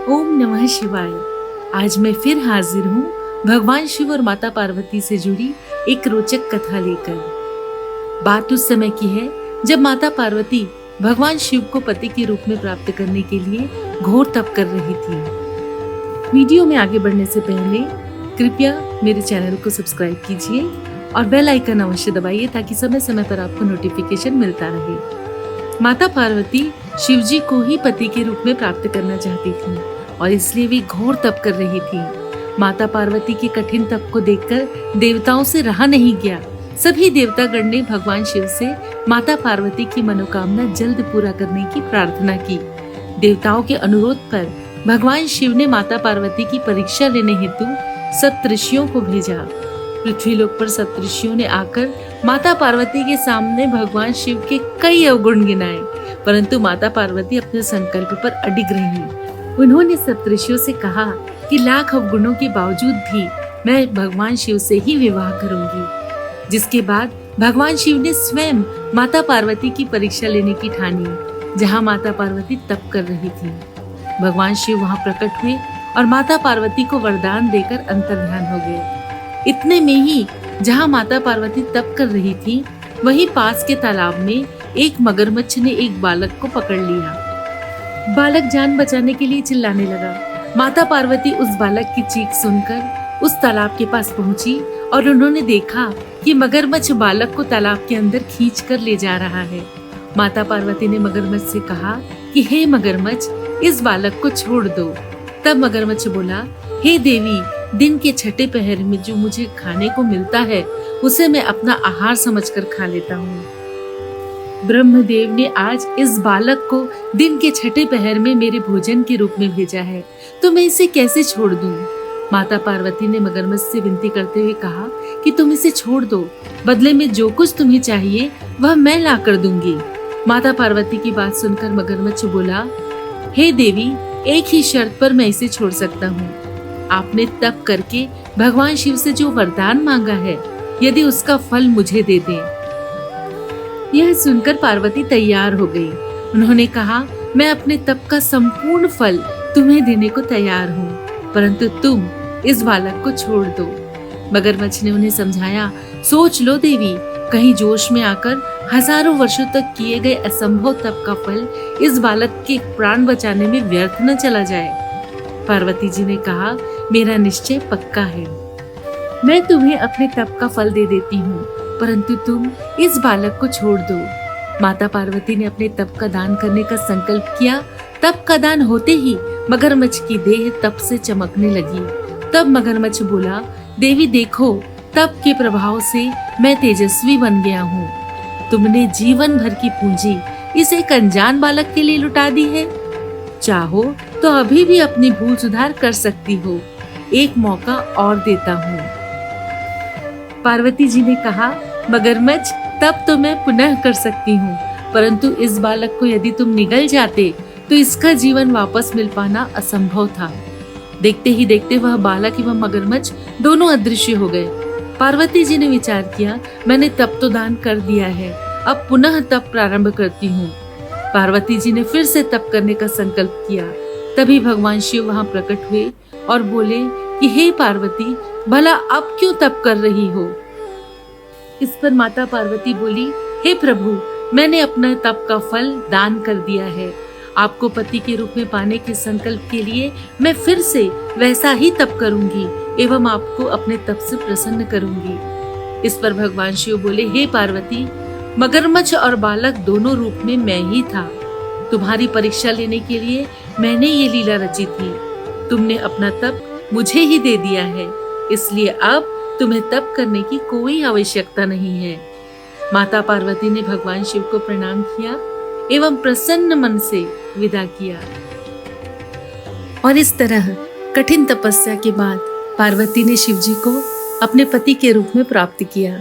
ओम नमः शिवाय। आज मैं फिर हाजिर हूँ भगवान शिव और माता पार्वती से जुड़ी एक रोचक कथा लेकर। बात उस समय की है जब माता पार्वती भगवान शिव को पति के रूप में प्राप्त करने के लिए घोर तप कर रही थी। वीडियो में आगे बढ़ने से पहले कृपया मेरे चैनल को सब्सक्राइब कीजिए और बेल आइकन अवश्य दबाइए ताकि समय समय पर आपको नोटिफिकेशन मिलता रहे। माता पार्वती शिवजी को ही पति के रूप में प्राप्त करना चाहती थी और इसलिए वे घोर तप कर रही थी। माता पार्वती के कठिन तप को देखकर देवताओं से रहा नहीं गया। सभी देवतागण ने भगवान शिव से माता पार्वती की मनोकामना जल्द पूरा करने की प्रार्थना की। देवताओं के अनुरोध पर भगवान शिव ने माता पार्वती की परीक्षा लेने हेतु सप्तऋषियों को भेजा। पृथ्वीलोक पर सप्तऋषियों ने आकर माता पार्वती के सामने भगवान शिव के कई अवगुण गिनाए, परंतु माता पार्वती अपने संकल्प पर अडिग रही। उन्होंने सप्तऋषियों से कहा कि लाख अवगुणों के बावजूद भी मैं भगवान शिव से ही विवाह करूंगी। जिसके बाद भगवान शिव ने स्वयं माता पार्वती की परीक्षा लेने की ठानी, जहां माता पार्वती तप कर रही थी। भगवान शिव वहां प्रकट हुए और माता पार्वती को वरदान देकर अंतर्ध्यान हो गए। इतने में ही जहां माता पार्वती तप कर रही थी, वहीं पास के तालाब में एक मगरमच्छ ने एक बालक को पकड़ लिया। बालक जान बचाने के लिए चिल्लाने लगा। माता पार्वती उस बालक की चीख सुनकर उस तालाब के पास पहुंची और उन्होंने देखा कि मगरमच्छ बालक को तालाब के अंदर खींच कर ले जा रहा है। माता पार्वती ने मगरमच्छ से कहा कि हे मगरमच्छ, इस बालक को छोड़ दो। तब मगरमच्छ बोला, हे देवी, दिन के छठे पहर में जो मुझे खाने को मिलता है उसे मैं अपना आहार समझकर खा लेता हूँ। ब्रह्मदेव ने आज इस बालक को दिन के छठे पहर में मेरे भोजन के रूप में भेजा है, तो मैं इसे कैसे छोड़ दूं? माता पार्वती ने मगरमच्छ से विनती करते हुए कहा कि तुम इसे छोड़ दो, बदले में जो कुछ तुम्हें चाहिए वह मैं ला कर दूंगी। माता पार्वती की बात सुनकर मगरमच्छ बोला, हे देवी, एक ही शर्त पर मैं इसे छोड़ सकता हूँ। आपने तप करके भगवान शिव से जो वरदान मांगा है, यदि उसका फल मुझे दे दें। यह सुनकर पार्वती तैयार हो गई। उन्होंने कहा, मैं अपने तप का संपूर्ण फल तुम्हें देने को तैयार हूँ, परंतु तुम इस बालक को छोड़ दो। मगरमच्छ ने उन्हें समझाया, सोच लो देवी, कहीं जोश में आकर हजारों वर्षों तक किए गए असंभव तप का फल इस बालक के प्राण बचाने में व्यर्थ न चला जाए। पार्वती जी ने कहा, मेरा निश्चय पक्का है, मैं तुम्हें अपने तप का फल दे देती हूँ, परंतु तुम इस बालक को छोड़ दो। माता पार्वती ने अपने तप का दान करने का संकल्प किया। तप का दान होते ही मगरमच्छ की देह तप से चमकने लगी। तब मगरमच्छ बोला, देवी देखो, तप के प्रभाव से मैं तेजस्वी बन गया हूँ। तुमने जीवन भर की पूंजी इस एक अनजान बालक के लिए लुटा दी है। चाहो तो अभी भी अपनी भूल सुधार कर सकती हो, एक मौका और देता हूँ। पार्वती जी ने कहा, मगरमच्छ, तब तो मैं पुनः कर सकती हूँ, परंतु इस बालक को यदि तुम निगल जाते तो इसका जीवन वापस मिल पाना असंभव था। देखते ही देखते वह बालक एवं मगरमच्छ दोनों अदृश्य हो गए। पार्वती जी ने विचार किया, मैंने तप तो दान कर दिया है, अब पुनः तप प्रारंभ करती हूँ। पार्वती जी ने फिर से तप करने का संकल्प किया। तभी भगवान शिव वहां प्रकट हुए और बोले कि हे पार्वती, भला अब क्यों तप कर रही हो? इस पर माता पार्वती बोली, हे प्रभु, मैंने अपना तप का फल दान कर दिया है। आपको पति के रूप में पाने के संकल्प के लिए मैं फिर से वैसा ही तप करूंगी एवं आपको अपने तप से प्रसन्न करूंगी। इस पर भगवान शिव बोले, हे पार्वती, मगरमच्छ और बालक दोनों रूप में मैं ही था। तुम्हारी परीक्षा लेने के लिए मैंने ये लीला रची थी। तुमने अपना तप मुझे ही दे दिया है, इसलिए अब तुम्हें तप करने की कोई आवश्यकता नहीं है। माता पार्वती ने भगवान शिव को प्रणाम किया एवं प्रसन्न मन से विदा किया। और इस तरह कठिन तपस्या के बाद पार्वती ने शिव जी को अपने पति के रूप में प्राप्त किया।